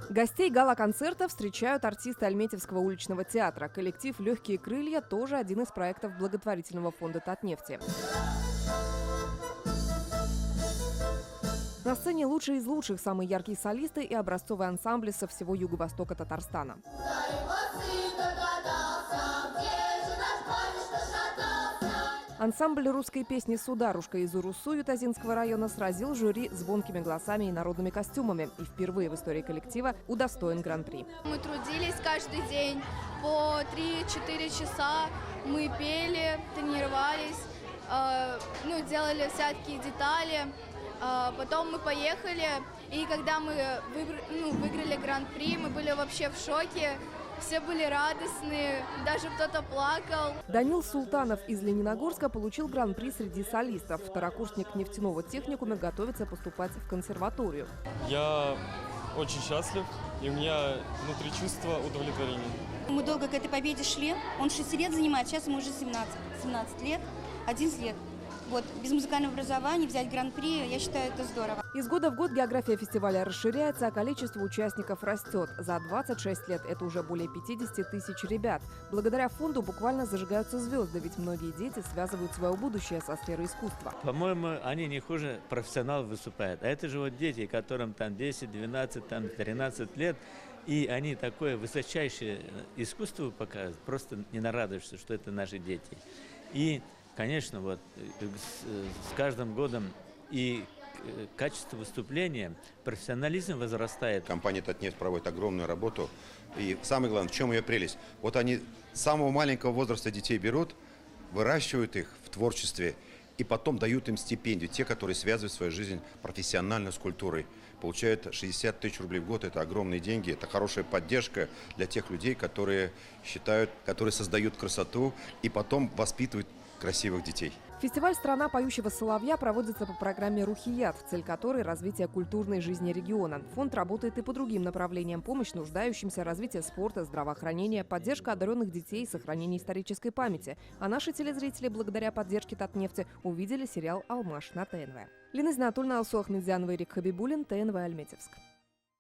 Гостей гала-концерта встречают артисты Альметьевского уличного театра. Коллектив «Легкие крылья» тоже один из проектов благотворительного фонда «Татнефти». На сцене лучшие из лучших, самые яркие солисты и образцовые ансамбли со всего юго-востока Татарстана. Ансамбль русской песни «Сударушка» из Урусу Ютазинского района сразил жюри звонкими голосами и народными костюмами и впервые в истории коллектива удостоен гран-при. Мы трудились каждый день по 3-4 часа, мы пели, тренировались, делали всякие детали. Потом мы поехали, и когда мы выиграли гран-при, мы были вообще в шоке. Все были радостные, даже кто-то плакал. Данил Султанов из Лениногорска получил гран-при среди солистов. Второкурсник нефтяного техникума готовится поступать в консерваторию. Я очень счастлив, и у меня внутри чувство удовлетворения. Мы долго к этой победе шли. Он 6 лет занимает, сейчас ему уже 17 лет, 11 лет. Вот, без музыкального образования взять гран-при, я считаю, это здорово. Из года в год география фестиваля расширяется, а количество участников растет. За 26 лет это уже более 50 тысяч ребят. Благодаря фонду буквально зажигаются звезды, ведь многие дети связывают свое будущее со сферой искусства. По-моему, они не хуже профессионалов выступают. А это же вот дети, которым там 10, 12, там 13 лет, и они такое высочайшее искусство показывают, просто не нарадуешься, что это наши дети. И конечно, вот с каждым годом и качество выступления, профессионализм возрастает. Компания «Татнефть» проводит огромную работу. И самое главное, в чем ее прелесть? Вот они с самого маленького возраста детей берут, выращивают их в творчестве и потом дают им стипендию. Те, которые связывают свою жизнь профессионально с культурой. Получают 60 тысяч рублей в год. Это огромные деньги. Это хорошая поддержка для тех людей, которые создают красоту и потом воспитывают красивых детей. Фестиваль «Страна поющего соловья» проводится по программе «Рухият», цель которой – развитие культурной жизни региона. Фонд работает и по другим направлениям: помощь нуждающимся, развитие спорта, здравоохранения, поддержка одаренных детей, сохранение исторической памяти. А наши телезрители, благодаря поддержке Татнефти, увидели сериал «Алмаш» на ТНВ. Лина Знатульна, Алсу Ахмедзянова, Ирик Хабибуллин, ТНВ Альметьевск.